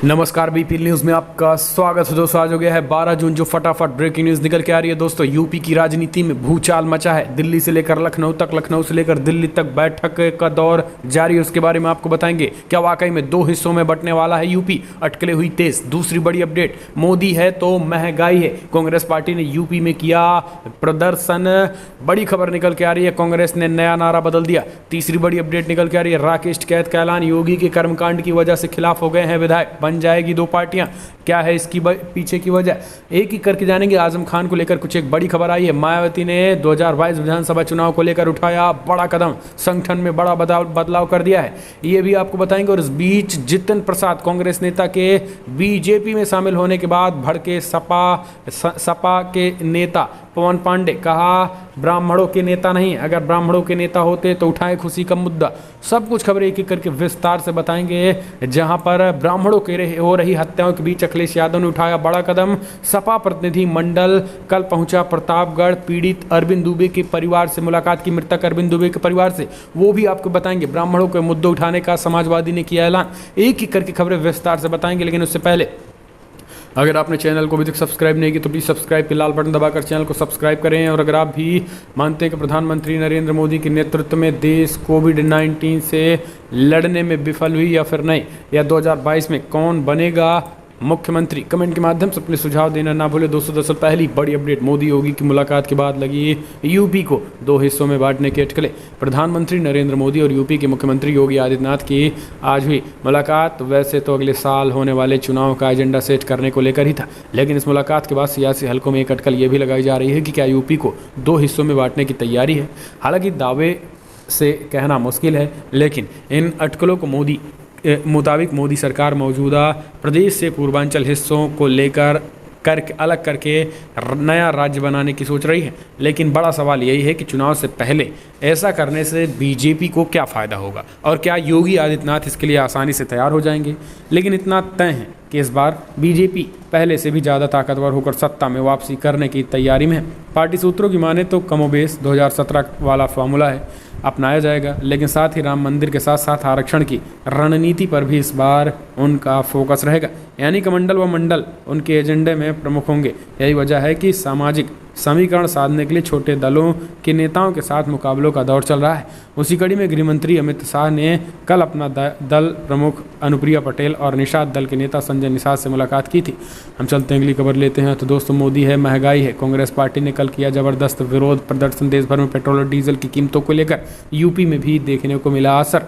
नमस्कार BPL news में आपका स्वागत है दोस्तों। आज हो गया है 12 जून। जो फटाफट ब्रेकिंग न्यूज़ निकल के आ रही है दोस्तों, यूपी की राजनीति में भूचाल मचा है। दिल्ली से लेकर लखनऊ तक, लखनऊ से लेकर दिल्ली तक बैठक का दौर जारी है। उसके बारे में आपको बताएंगे। क्या वाकई में दो हिस्सों में बंटने वाला है यूपी? अटकलें हुई तेज। दूसरी बड़ी अपडेट, मोदी है तो महंगाई है। कांग्रेस पार्टी ने यूपी में किया प्रदर्शन। बड़ी खबर निकल के आ रही है, कांग्रेस ने नया नारा बदल दिया। तीसरी बड़ी अपडेट निकल के आ रही है, राकेश टिकैत का ऐलान। योगी के कर्मकांड की वजह से खिलाफ हो गए हैं विधायक, बन जाएगी दो पार्टियां। क्या है इसकी पीछे की वजह, एक ही करके जानेंगे। आजम खान को लेकर कुछ एक बड़ी खबर आई है। मायावती ने 2022 विधानसभा चुनाव को लेकर उठाया बड़ा कदम, संगठन में बड़ा बदलाव कर दिया है, ये भी आपको बताएंगे। और इस बीच जितिन प्रसाद, कांग्रेस नेता के बीजेपी में शामिल होने के बाद भड़के सपा के नेता पवन पांडे। कहा ब्राह्मणों के नेता नहीं, अगर ब्राह्मणों के नेता होते तो उठाए खुशी का मुद्दा। सब कुछ खबरें एक एक करके विस्तार से बताएंगे। जहां पर ब्राह्मणों के हो रही हत्याओं के बीच अखिलेश यादव ने उठाया बड़ा कदम। सपा प्रतिनिधि मंडल कल पहुंचा प्रतापगढ़, पीड़ित अरविंद दुबे के परिवार से मुलाकात की, मृतक अरविंद दुबे के परिवार से, वो भी आपको बताएंगे। ब्राह्मणों के मुद्दे उठाने का समाजवादी ने किया ऐलान। एक एक करके खबरें विस्तार से बताएंगे। लेकिन उससे पहले अगर आपने चैनल को अभी तक सब्सक्राइब नहीं किया तो प्लीज़ सब्सक्राइब के लाल बटन दबाकर चैनल को सब्सक्राइब करें। और अगर आप भी मानते हैं कि प्रधानमंत्री नरेंद्र मोदी के नेतृत्व में देश कोविड-19 से लड़ने में विफल हुई या फिर नहीं, या 2022 में कौन बनेगा मुख्यमंत्री, कमेंट के माध्यम से अपने सुझाव देना ना भूले दोस्तों। दरअसल पहली बड़ी अपडेट, मोदी योगी की मुलाकात के बाद लगी यूपी को दो हिस्सों में बांटने के अटकलें। प्रधानमंत्री नरेंद्र मोदी और यूपी के मुख्यमंत्री योगी आदित्यनाथ की आज हुई मुलाकात। वैसे तो अगले साल होने वाले चुनाव का एजेंडा सेट करने को लेकर ही था, लेकिन इस मुलाकात के बाद सियासी हलकों में एक अटकल ये भी लगाई जा रही है कि क्या यूपी को दो हिस्सों में बांटने की तैयारी है। हालांकि दावे से कहना मुश्किल है, लेकिन इन अटकलों को मुताबिक मोदी सरकार मौजूदा प्रदेश से पूर्वांचल हिस्सों को लेकर अलग करके नया राज्य बनाने की सोच रही है। लेकिन बड़ा सवाल यही है कि चुनाव से पहले ऐसा करने से बीजेपी को क्या फ़ायदा होगा और क्या योगी आदित्यनाथ इसके लिए आसानी से तैयार हो जाएंगे। लेकिन इतना तय है कि इस बार बीजेपी पहले से भी ज़्यादा ताकतवर होकर सत्ता में वापसी करने की तैयारी में है। पार्टी सूत्रों की माने तो कमोबेश 2017 वाला फार्मूला है अपनाया जाएगा, लेकिन साथ ही राम मंदिर के साथ साथ आरक्षण की रणनीति पर भी इस बार उनका फोकस रहेगा। यानी कमंडल व मंडल उनके एजेंडे में प्रमुख होंगे। यही वजह है कि सामाजिक समीकरण साधने के लिए छोटे दलों के नेताओं के साथ मुकाबलों का दौर चल रहा है। उसी कड़ी में गृहमंत्री अमित शाह ने कल अपना दल प्रमुख अनुप्रिया पटेल और निषाद दल के नेता संजय निषाद से मुलाकात की थी। हम चलते हैं अगली खबर लेते हैं। तो दोस्तों, मोदी है महंगाई है। कांग्रेस पार्टी ने कल किया जबरदस्त विरोध प्रदर्शन। देश भर में पेट्रोल और डीजल की कीमतों को लेकर यूपी में भी देखने को मिला असर।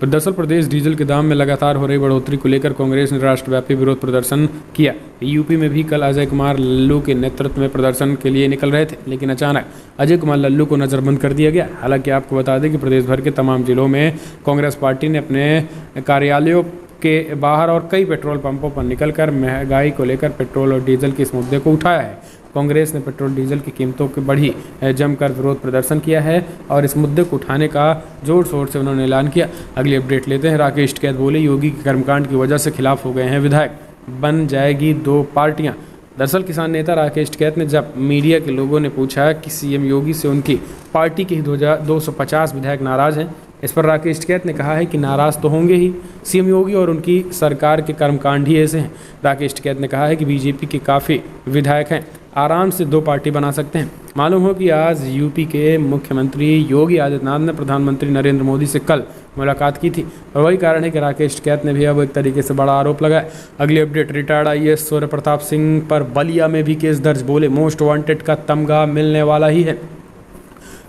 दरअसल प्रदेश डीजल के दाम में लगातार हो रही बढ़ोतरी को लेकर कांग्रेस ने राष्ट्रव्यापी विरोध प्रदर्शन किया। यूपी में भी कल अजय कुमार लल्लू के नेतृत्व में प्रदर्शन के लिए निकल रहे थे, लेकिन अचानक अजय कुमार लल्लू को नज़रबंद कर दिया गया। हालांकि आपको बता दें कि प्रदेश भर के तमाम जिलों में कांग्रेस पार्टी ने अपने कार्यालयों के बाहर और कई पेट्रोल पंपों पर निकलकर महंगाई को लेकर पेट्रोल और डीजल के इस मुद्दे को उठाया है। कांग्रेस ने पेट्रोल डीजल की कीमतों की बढ़ी जमकर विरोध प्रदर्शन किया है और इस मुद्दे को उठाने का जोर शोर से उन्होंने ऐलान किया। अगली अपडेट लेते हैं। राकेश टिकैत बोले, योगी के कर्मकांड की वजह से खिलाफ हो गए हैं विधायक, बन जाएगी दो पार्टियां। दरअसल किसान नेता राकेश टिकैत ने जब मीडिया के लोगों ने पूछा कि सीएम योगी से उनकी पार्टी के ही 250 विधायक नाराज हैं, इस पर राकेश टिकैत ने कहा है कि नाराज़ तो होंगे ही, सीएम योगी और उनकी सरकार के कर्मकांड ही ऐसे हैं। राकेश टिकैत ने कहा है कि बीजेपी के काफ़ी विधायक हैं, आराम से दो पार्टी बना सकते हैं। मालूम हो कि आज यूपी के मुख्यमंत्री योगी आदित्यनाथ ने प्रधानमंत्री नरेंद्र मोदी से कल मुलाकात की थी और वही कारण है कि राकेश टिकैत ने भी अब एक तरीके से बड़ा आरोप लगाया। अगली update, retired IAS Surya Pratap Singh पर बलिया में भी केस दर्ज। बोले मोस्ट वांटेड का तमगा मिलने वाला ही है।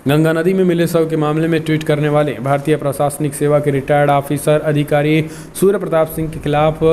गंगा नदी में मिले शव के मामले में ट्वीट करने वाले भारतीय प्रशासनिक सेवा के रिटायर्ड ऑफिसर अधिकारी सूर्य प्रताप सिंह के खिलाफ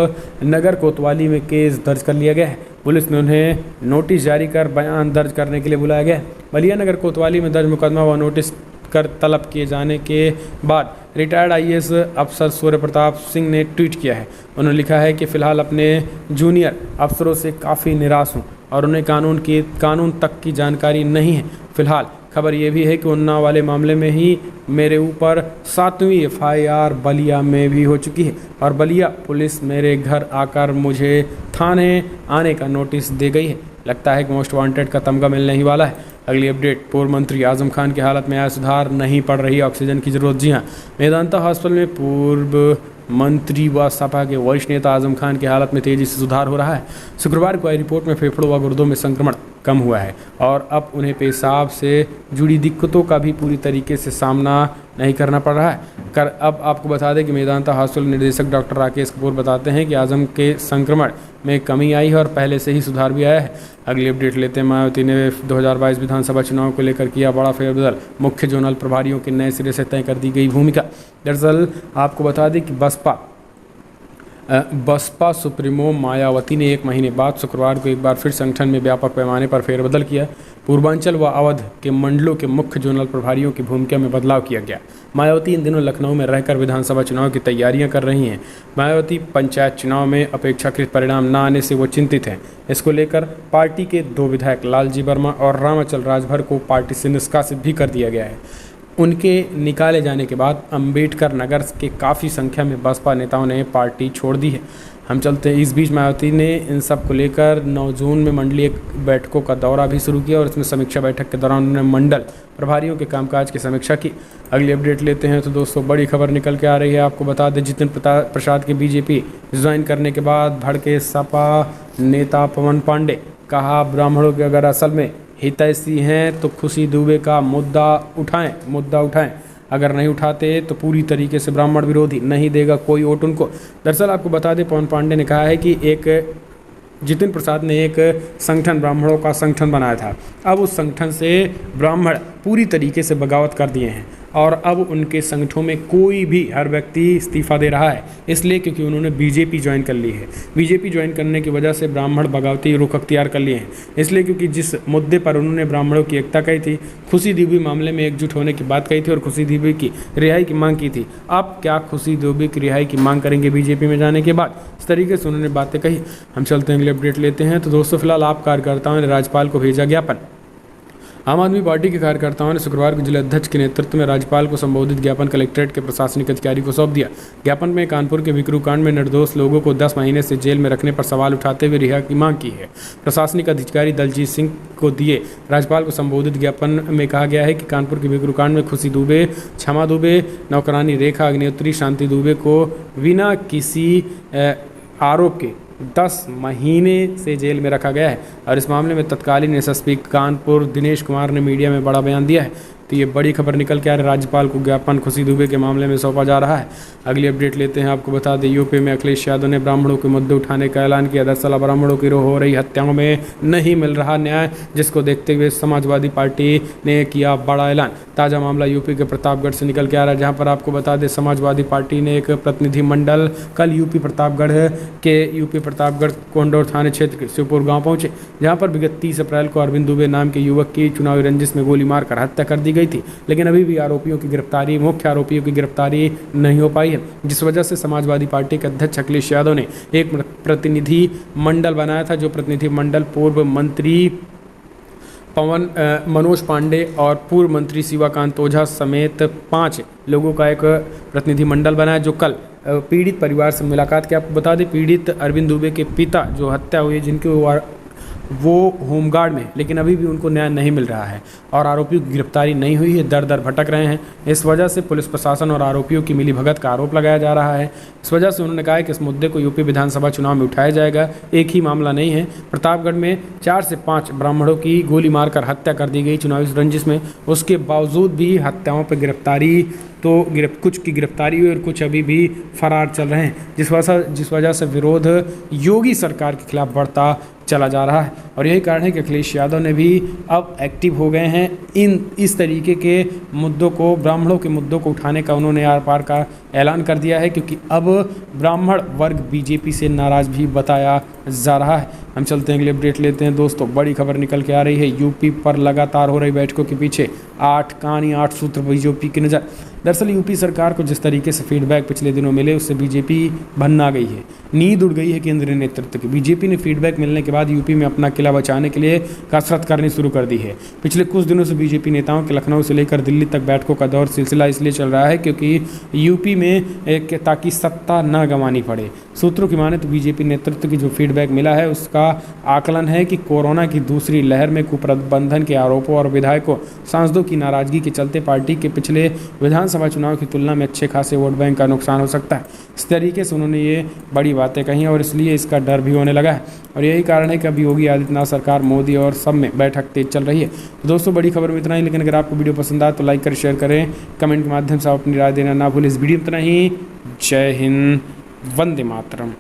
नगर कोतवाली में केस दर्ज कर लिया गया है। पुलिस ने उन्हें नोटिस जारी कर बयान दर्ज करने के लिए बुलाया गया है। बलिया नगर कोतवाली में दर्ज मुकदमा व नोटिस कर तलब किए जाने के बाद रिटायर्ड आईएएस अफसर सूर्य प्रताप सिंह ने ट्वीट किया है। उन्होंने लिखा है कि फ़िलहाल अपने जूनियर अफसरों से काफ़ी निराश हूँ और उन्हें कानून तक की जानकारी नहीं है। फिलहाल खबर ये भी है कि उन्नाव वाले मामले में ही मेरे ऊपर 7वीं एफआईआर बलिया में भी हो चुकी है और बलिया पुलिस मेरे घर आकर मुझे थाने आने का नोटिस दे गई है। लगता है कि मोस्ट वांटेड का तमगा मिलने ही वाला है। अगली अपडेट, पूर्व मंत्री आजम खान की हालत में आया सुधार, नहीं पड़ रही ऑक्सीजन की जरूरत। जी हाँ, मेदांता हॉस्पिटल में पूर्व मंत्री व सपा के वरिष्ठ नेता आजम खान की हालत में तेजी से सुधार हो रहा है। शुक्रवार को आई रिपोर्ट में फेफड़ों व गुर्दों में संक्रमण कम हुआ है और अब उन्हें पेशाब से जुड़ी दिक्कतों का भी पूरी तरीके से सामना नहीं करना पड़ रहा है। अब आपको बता दें कि मेदांता हॉस्पिटल निदेशक डॉक्टर राकेश कपूर बताते हैं कि आजम के संक्रमण में कमी आई है और पहले से ही सुधार भी आया है। अगली अपडेट लेते हैं। मायावती ने 2022 विधानसभा चुनाव को लेकर किया बड़ा फेरबदल, मुख्य जोनल प्रभारियों की नए सिरे से तय कर दी गई भूमिका। दरअसल आपको बता दें कि बसपा सुप्रीमो मायावती ने 1 महीने बाद शुक्रवार को एक बार फिर संगठन में व्यापक पैमाने पर फेरबदल किया। पूर्वांचल व अवध के मंडलों के मुख्य जोनल प्रभारियों की भूमिका में बदलाव किया गया। मायावती इन दिनों लखनऊ में रहकर विधानसभा चुनाव की तैयारियां कर रही हैं। मायावती पंचायत चुनाव में अपेक्षाकृत परिणाम न आने से वो चिंतित हैं। इसको लेकर पार्टी के 2 विधायक लालजी वर्मा और रामाचल राजभर को पार्टी से निष्कासित भी कर दिया गया है। उनके निकाले जाने के बाद अंबेडकर नगर के काफ़ी संख्या में बसपा नेताओं ने पार्टी छोड़ दी है। हम चलते हैं। इस बीच मायावती ने इन सब को लेकर 9 जून में मंडलीय बैठकों का दौरा भी शुरू किया और इसमें समीक्षा बैठक के दौरान उन्होंने मंडल प्रभारियों के कामकाज की समीक्षा की। अगली अपडेट लेते हैं। तो दोस्तों बड़ी खबर निकल के आ रही है। आपको बता दें, जितिन प्रसाद के बीजेपी ज्वाइन करने के बाद भड़के सपा नेता पवन पांडे। कहा, ब्राह्मणों के अगर असल में हितैषी हैं तो खुशी दुबे का मुद्दा उठाएं। अगर नहीं उठाते तो पूरी तरीके से ब्राह्मण विरोधी, नहीं देगा कोई वोट उनको। दरअसल आपको बता दें, पवन पांडे ने कहा है कि जितिन प्रसाद ने एक संगठन, ब्राह्मणों का संगठन बनाया था। अब उस संगठन से ब्राह्मण पूरी तरीके से बगावत कर दिए हैं और अब उनके संगठनों में कोई भी, हर व्यक्ति इस्तीफा दे रहा है, इसलिए क्योंकि उन्होंने बीजेपी ज्वाइन कर ली है। बीजेपी ज्वाइन करने की वजह से ब्राह्मण बगावती रुख अख्तियार कर लिए हैं, इसलिए क्योंकि जिस मुद्दे पर उन्होंने ब्राह्मणों की एकता कही थी, खुशी दुबे मामले में एकजुट होने की बात कही थी और खुशी दुबे की रिहाई की मांग की थी। अब क्या खुशी दुबे की रिहाई की मांग करेंगे बीजेपी में जाने के बाद? इस तरीके से उन्होंने बातें कही। हम चलते हैं, अगले अपडेट लेते हैं। तो दोस्तों फिलहाल आप कार्यकर्ताओं ने राज्यपाल को भेजा ज्ञापन। आम आदमी पार्टी के कार्यकर्ताओं ने शुक्रवार को जिला अध्यक्ष के नेतृत्व में राज्यपाल को संबोधित ज्ञापन कलेक्ट्रेट के प्रशासनिक अधिकारी को सौंप दिया। ज्ञापन में कानपुर के विक्रू कांड में निर्दोष लोगों को 10 महीने से जेल में रखने पर सवाल उठाते हुए रिहा की मांग की है। प्रशासनिक अधिकारी दलजीत सिंह को दिए राज्यपाल को संबोधित ज्ञापन में कहा गया है कि कानपुर के विक्रू कांड में खुशी दुबे, क्षमा दुबे, नौकरानी रेखा अग्निहोत्री, शांति दुबे को बिना किसी आरोप के 10 महीने से जेल में रखा गया है और इस मामले में तत्कालीन एसएसपी कानपुर दिनेश कुमार ने मीडिया में बड़ा बयान दिया है। तो ये बड़ी खबर निकल के आ रही है। राज्यपाल को ज्ञापन खुशी दुबे के मामले में सौंपा जा रहा है। अगली अपडेट लेते हैं। आपको बता दें, यूपी में अखिलेश यादव ने ब्राह्मणों के मुद्दे उठाने का ऐलान किया। दरअसल ब्राह्मणों की हो रही हत्याओं में नहीं मिल रहा न्याय, जिसको देखते हुए समाजवादी पार्टी ने किया बड़ा ऐलान। ताज़ा मामला यूपी के प्रतापगढ़ से निकल के आ रहा है, जहाँ पर आपको बता दें समाजवादी पार्टी ने एक प्रतिनिधिमंडल कल यूपी प्रतापगढ़ कोंडोर थाने क्षेत्र के शिवपुर गाँव पहुंचे, जहाँ पर विगत 30 अप्रैल को अरविंद दुबे नाम के युवक की चुनावी रंजिश में गोली मारकर हत्या कर दी गई थी। लेकिन अभी भी मुख्य आरोपियों की गिरफ्तारी नहीं हो पाई है, जिस वजह से समाजवादी पार्टी के अध्यक्ष अखिलेश यादव ने एक प्रतिनिधि मंडल बनाया था, जो प्रतिनिधि मंडल पूर्व मंत्री मनोज पांडे और पूर्व मंत्री शिवाकांत ओझा समेत 5 लोगों का एक प्रतिनिधि मंडल बनाया, जो कल पीड़ित परिवार से मुलाकात की। आपको बता दें, पीड़ित अरविंद दुबे के पिता जो हत्या हुई, जिनके वो होमगार्ड में, लेकिन अभी भी उनको न्याय नहीं मिल रहा है और आरोपियों की गिरफ्तारी नहीं हुई है, दर दर भटक रहे हैं। इस वजह से पुलिस प्रशासन और आरोपियों की मिलीभगत का आरोप लगाया जा रहा है। इस वजह से उन्होंने कहा है कि इस मुद्दे को यूपी विधानसभा चुनाव में उठाया जाएगा। एक ही मामला नहीं है। प्रतापगढ़ में 4 से 5 ब्राह्मणों की गोली मारकर हत्या कर दी गई चुनावी रंजिश में। उसके बावजूद भी हत्याओं पर गिरफ्तारी कुछ की गिरफ्तारी हुई और कुछ अभी भी फरार चल रहे हैं, जिस वजह से विरोध योगी सरकार के खिलाफ बढ़ता चला जा रहा है। और यही कारण है कि अखिलेश यादव ने भी अब एक्टिव हो गए हैं। इस तरीके के मुद्दों को, ब्राह्मणों के मुद्दों को उठाने का उन्होंने आर पार का ऐलान कर दिया है, क्योंकि अब ब्राह्मण वर्ग बीजेपी से नाराज़ भी बताया जा रहा है। हम चलते हैं, अगले अपडेट लेते हैं। दोस्तों बड़ी खबर निकल के आ रही है। यूपी पर लगातार हो रही बैठकों के पीछे 8 सूत्र बीजेपी की नज़र। दरअसल यूपी सरकार को जिस तरीके से फीडबैक पिछले दिनों मिले, उससे बीजेपी भन्ना गई है, नींद उड़ गई है केंद्रीय नेतृत्व की। बीजेपी ने फीडबैक मिलने के बाद यूपी में अपना किला बचाने के लिए कसरत करनी शुरू कर दी है। पिछले कुछ दिनों से बीजेपी नेताओं के लखनऊ से लेकर दिल्ली तक बैठकों का दौर सिलसिला इसलिए चल रहा है क्योंकि यूपी में ताकि सत्ता न गंवानी पड़े। सूत्रों की माने तो बीजेपी नेतृत्व की जो फीडबैक मिला है, उसका आकलन है कि कोरोना की दूसरी लहर में कुप्रबंधन के आरोपों और विधायकों सांसदों की नाराजगी के चलते पार्टी के पिछले विधानसभा विधानसभा चुनाव की तुलना में अच्छे खासे वोट बैंक का नुकसान हो सकता है। इस तरीके से उन्होंने ये बड़ी बातें कही और इसलिए इसका डर भी होने लगा है और यही कारण है कि अभी योगी आदित्यनाथ सरकार, मोदी और सब में बैठक तेज चल रही है। तो दोस्तों बड़ी खबर में इतना ही, लेकिन अगर आपको वीडियो पसंद आए तो लाइक करें, शेयर करें, कमेंट के माध्यम से आप अपनी राय देना ना भूलें। इस वीडियो में इतना ही। जय हिंद, वंदे मातरम।